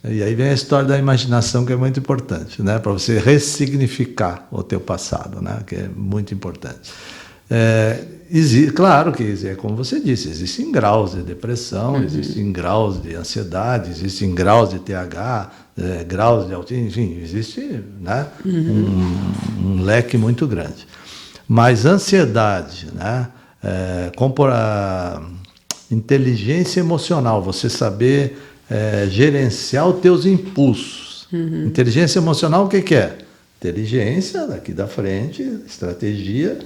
E aí vem a história da imaginação, que é muito importante, né? Para você ressignificar o teu passado, né? Que é muito importante. Claro que, como você disse, existem graus de depressão, existem graus de ansiedade, existem graus de TH, graus de autismo, enfim, existe, né? Um leque muito grande. Mas ansiedade, né? Inteligência emocional, você saber gerenciar os teus impulsos. Inteligência emocional, o que é? Inteligência, daqui da frente, estratégia,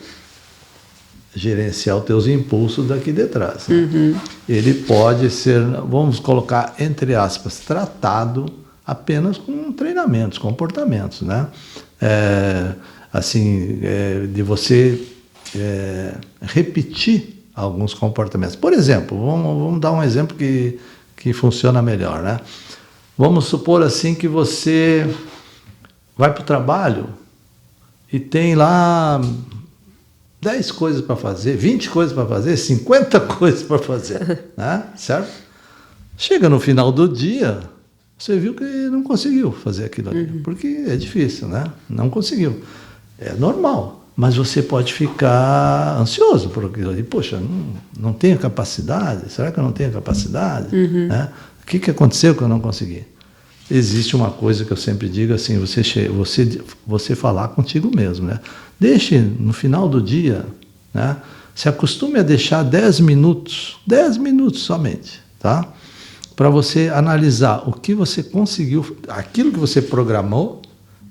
gerenciar os teus impulsos daqui de trás. Né? Ele pode ser, vamos colocar entre aspas, tratado apenas com treinamentos, comportamentos, né? De você repetir alguns comportamentos. Por exemplo, vamos dar um exemplo que funciona melhor, né? Vamos supor assim que você vai para o trabalho e tem lá 10 coisas para fazer, 20 coisas para fazer, 50 coisas para fazer, né? Certo? Chega no final do dia, você viu que não conseguiu fazer aquilo ali, porque é difícil, né? Não conseguiu. É normal, mas você pode ficar ansioso por aquilo ali. Poxa, não tenho capacidade? Será que eu não tenho capacidade? Né? O que aconteceu que eu não consegui? Existe uma coisa que eu sempre digo assim, você falar contigo mesmo, né? Deixe no final do dia, né? Se acostume a deixar 10 minutos somente, tá? Para você analisar o que você conseguiu, aquilo que você programou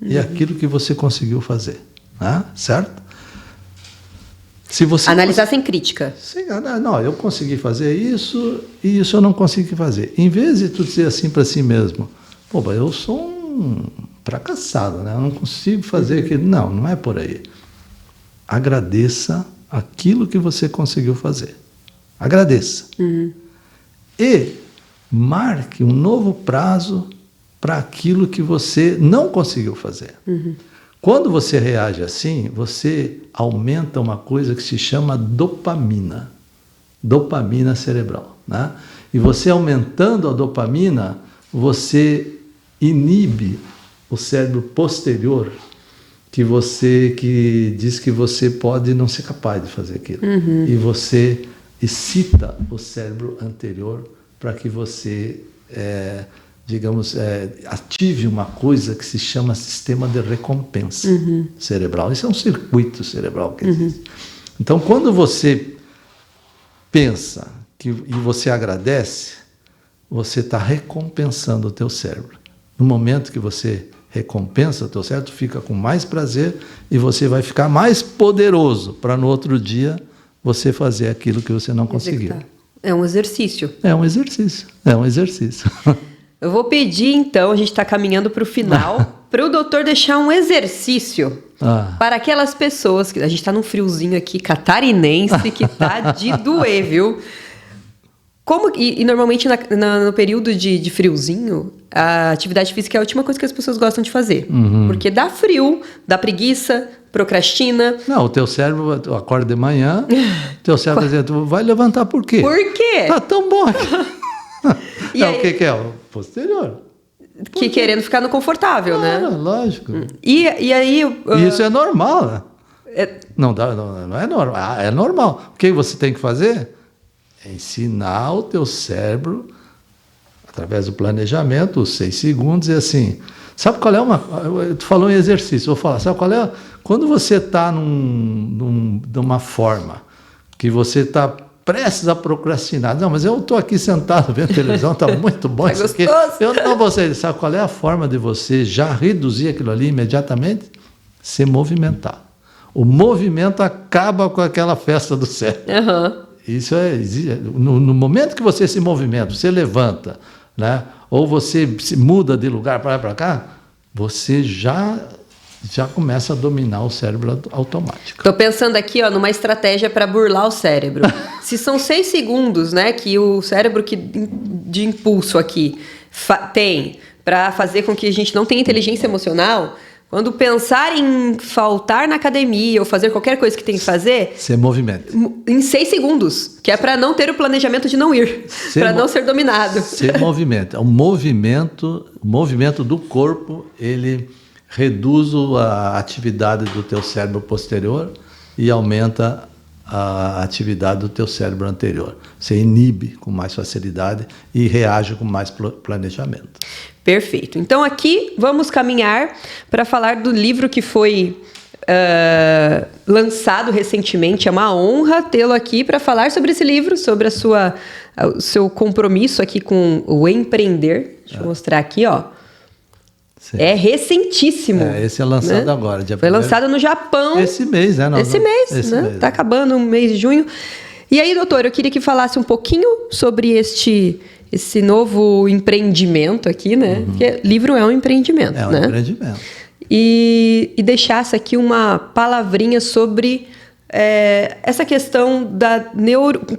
e aquilo que você conseguiu fazer, né? Certo? Se você analisar sem crítica. Não, eu consegui fazer isso e isso eu não consegui fazer. Em vez de tu dizer assim para si mesmo, pô, eu sou um fracassado, né? Eu não consigo fazer aquilo. Não é por aí. Agradeça aquilo que você conseguiu fazer. Agradeça. E marque um novo prazo para aquilo que você não conseguiu fazer. Quando você reage assim, você aumenta uma coisa que se chama dopamina. Dopamina cerebral, né? E você aumentando a dopamina, você inibe o cérebro posterior, que diz que você pode não ser capaz de fazer aquilo. E você excita o cérebro anterior para que você, ative uma coisa que se chama sistema de recompensa cerebral. Isso é um circuito cerebral que existe. Então, quando você pensa e você agradece, você está recompensando o teu cérebro. No momento que você recompensa o teu cérebro, fica com mais prazer e você vai ficar mais poderoso para no outro dia você fazer aquilo que você não conseguiu. É um exercício. É um exercício. Eu vou pedir, então, a gente está caminhando para o final, para o doutor deixar um exercício para aquelas pessoas, que a gente está num friozinho aqui, catarinense, que tá de doer, viu? E normalmente no período de friozinho, a atividade física é a última coisa que as pessoas gostam de fazer. Porque dá frio, dá preguiça, procrastina. Não, o teu cérebro acorda de manhã, teu cérebro vai dizer, tu vai levantar por quê? Por quê? Tá tão bom aqui. O que é? O posterior. Que querendo ficar no confortável, né? Lógico. E aí... Isso é normal, né? Não é normal. É normal. O que você tem que fazer? É ensinar o teu cérebro, através do planejamento, os 6 segundos, e assim... Sabe qual é tu falou em exercício, vou falar. Sabe qual é? Quando você está numa forma que você está prestes a procrastinar. Não, mas eu estou aqui sentado vendo televisão, está muito bom isso aqui. Eu não vou sair. Sabe qual é a forma de você já reduzir aquilo ali imediatamente? Se movimentar. O movimento acaba com aquela festa do cérebro. Isso no momento que você se movimenta, você levanta, né? Ou você se muda de lugar para lá para cá, você já já começa a dominar o cérebro automático. Tô pensando aqui, ó, numa estratégia para burlar o cérebro. Se são 6 segundos, né, que o cérebro de impulso aqui tem para fazer com que a gente não tenha inteligência emocional, quando pensar em faltar na academia ou fazer qualquer coisa que tem que fazer... Você movimenta. Em 6 segundos, que é para não ter o planejamento de não ir, para não ser dominado. Você movimenta. O movimento do corpo, ele reduz a atividade do teu cérebro posterior e aumenta a atividade do teu cérebro anterior. Você inibe com mais facilidade e reage com mais planejamento. Perfeito. Então aqui vamos caminhar para falar do livro que foi lançado recentemente. É uma honra tê-lo aqui para falar sobre esse livro, sobre o seu compromisso aqui com o empreender. Deixa eu mostrar aqui, ó. Sim. É recentíssimo. Esse é lançado agora. Foi lançado no Japão. Esse mês, né? Esse mês. Tá acabando o mês de junho. E aí, doutor, eu queria que falasse um pouquinho sobre esse novo empreendimento aqui, né? Porque livro é um empreendimento, né? É um empreendimento. E deixasse aqui uma palavrinha sobre essa questão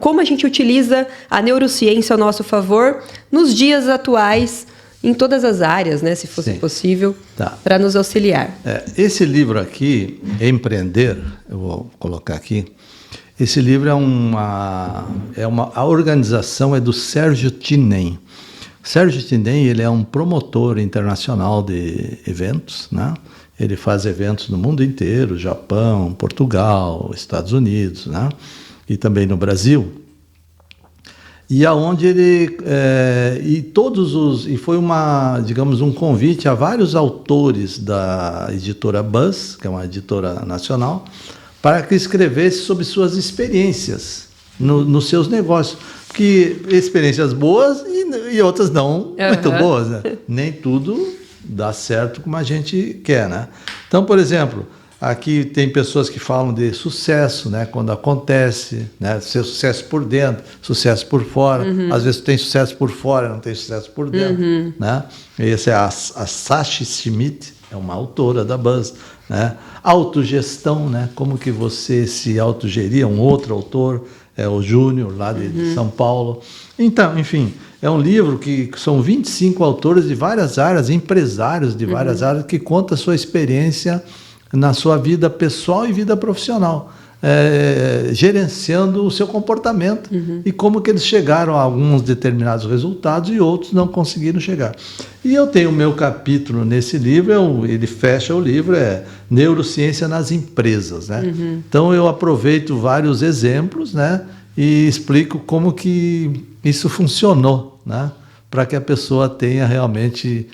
como a gente utiliza a neurociência ao nosso favor nos dias atuais, em todas as áreas, né, se fosse possível, para nos auxiliar. Esse livro aqui, Empreender, eu vou colocar aqui, esse livro a organização é do Sérgio Tinem. Sérgio Tinem, ele é um promotor internacional de eventos, né? Ele faz eventos no mundo inteiro, Japão, Portugal, Estados Unidos, né? E também no Brasil. E aonde ele e foi um convite a vários autores da editora Buzz, que é uma editora nacional, para que escrevesse sobre suas experiências nos seus negócios, porque experiências boas e outras não muito boas, né? Nem tudo dá certo como a gente quer, né? Então, por exemplo, aqui tem pessoas que falam de sucesso, né? Quando acontece, né? Ser sucesso por dentro, sucesso por fora. Às vezes tem sucesso por fora, não tem sucesso por dentro, né? Essa é a Sashi Schmidt, é uma autora da Buzz, né? Autogestão, né? Como que você se autogeria? Um outro autor, o Júnior, lá de São Paulo. Então, enfim, é um livro que são 25 autores de várias áreas, empresários de várias áreas, que contam a sua experiência na sua vida pessoal e vida profissional, gerenciando o seu comportamento e como que eles chegaram a alguns determinados resultados e outros não conseguiram chegar. E eu tenho o meu capítulo nesse livro, ele fecha o livro, Neurociência nas Empresas, né? Então eu aproveito vários exemplos, né, e explico como que isso funcionou, né, para que a pessoa tenha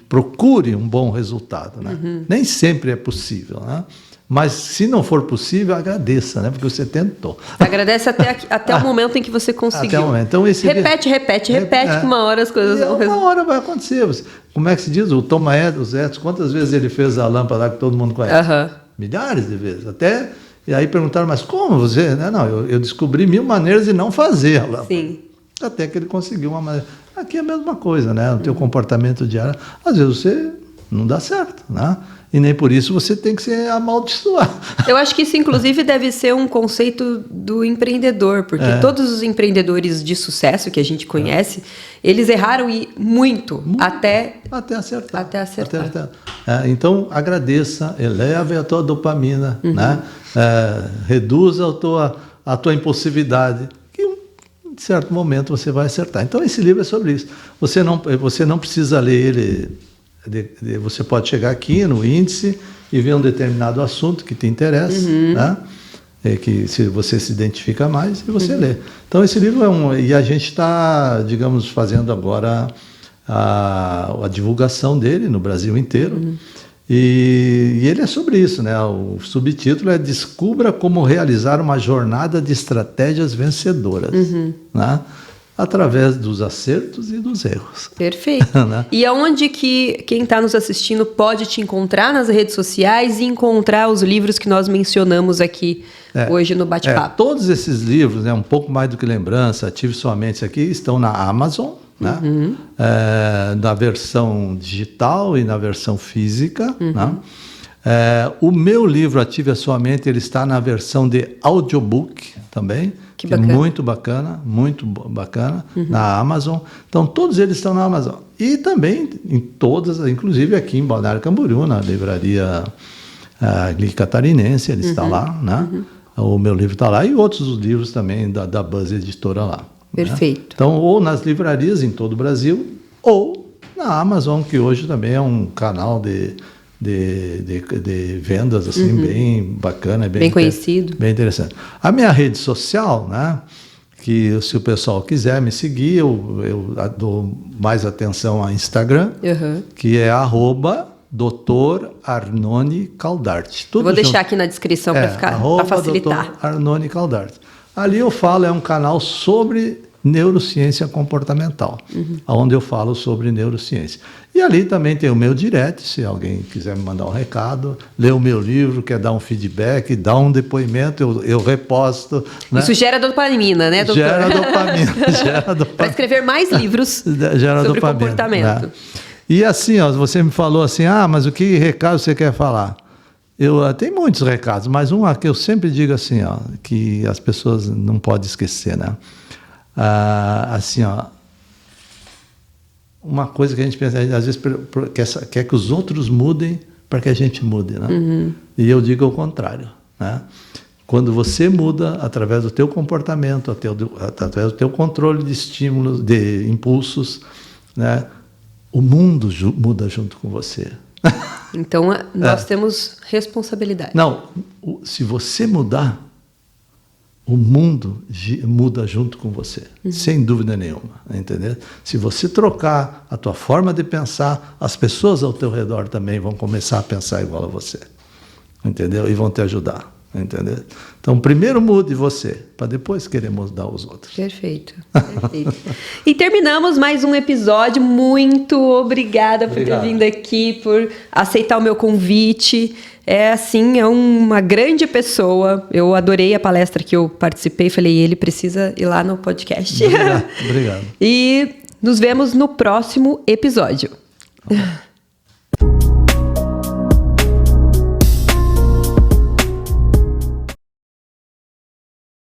procure um bom resultado, né? Nem sempre é possível, né? Mas se não for possível, agradeça, né? Porque você tentou. Agradece até o momento em que você conseguiu. Até o momento. Então, repete, que uma hora as coisas vão resolver. Uma hora vai acontecer. Como é que se diz? O Thomas Edison, quantas vezes ele fez a lâmpada que todo mundo conhece? Milhares de vezes. E aí perguntaram, mas como você? Não, eu descobri 1000 maneiras de não fazer a lâmpada. Sim. Até que ele conseguiu uma maneira. Aqui é a mesma coisa, né? No teu comportamento diário, às vezes você não dá certo, né? E nem por isso você tem que ser amaldiçoado. Eu acho que isso, inclusive, deve ser um conceito do empreendedor, porque todos os empreendedores de sucesso que a gente conhece, eles erraram muito até acertar. Então, agradeça, eleve a tua dopamina, né? Reduza a tua impulsividade, que em certo momento você vai acertar. Então, esse livro é sobre isso. Você não precisa ler ele. Você pode chegar aqui no índice e ver um determinado assunto que te interessa, né? Que se você se identifica mais, e você lê. Então, esse livro e a gente está, digamos, fazendo agora a divulgação dele no Brasil inteiro. E ele é sobre isso, né? O subtítulo é Descubra como realizar uma jornada de estratégias vencedoras, né? Através dos acertos e dos erros. Perfeito. Né? E aonde que quem está nos assistindo pode te encontrar nas redes sociais e encontrar os livros que nós mencionamos aqui hoje no bate-papo? Todos esses livros, né, um pouco mais do que lembrança, Ative Sua Mente aqui, estão na Amazon, né? Na versão digital e na versão física, né? O meu livro, Ative a Sua Mente, ele está na versão de audiobook também, que é muito bacana, na Amazon. Então, todos eles estão na Amazon. E também em todas, inclusive aqui em Balneário Camboriú, na livraria Catarinense, ele está lá, né? O meu livro está lá e outros livros também da Buzz Editora lá. Perfeito. Né? Então, ou nas livrarias em todo o Brasil, ou na Amazon, que hoje também é um canal de vendas assim, bem bacana, bem conhecido. Bem interessante. A minha rede social, né? Que se o pessoal quiser me seguir, eu dou mais atenção ao Instagram, que é @Dr. Arnone Caldarte. Vou deixar aqui na descrição para facilitar. Dr. Arnone Caldarte. Ali eu falo, é um canal sobre neurociência comportamental, onde eu falo sobre neurociência. E ali também tem o meu direct, se alguém quiser me mandar um recado, ler o meu livro, quer dar um feedback, dar um depoimento, eu reposto. Né? Isso gera dopamina, né, doutor? Gera dopamina. Para escrever mais livros sobre comportamento. Né? E assim, você me falou assim, mas o que recado você quer falar? Tem muitos recados, mas um que eu sempre digo assim, que as pessoas não podem esquecer, né? Uma coisa que a gente pensa, às vezes quer que os outros mudem para que a gente mude, né? E eu digo ao contrário, né? Quando você muda através do teu comportamento, através do teu controle de estímulos, de impulsos, né? O mundo muda junto com você. Então, nós temos responsabilidade. Não, se você mudar, o mundo muda junto com você, sem dúvida nenhuma, entendeu? Se você trocar a tua forma de pensar, as pessoas ao teu redor também vão começar a pensar igual a você, entendeu? E vão te ajudar, entendeu? Então, primeiro mude você, para depois querer mudar os outros. Perfeito. E terminamos mais um episódio. Muito obrigada por ter vindo aqui, por aceitar o meu convite. É uma grande pessoa. Eu adorei a palestra que eu participei. Falei, ele precisa ir lá no podcast. Obrigado. E nos vemos no próximo episódio.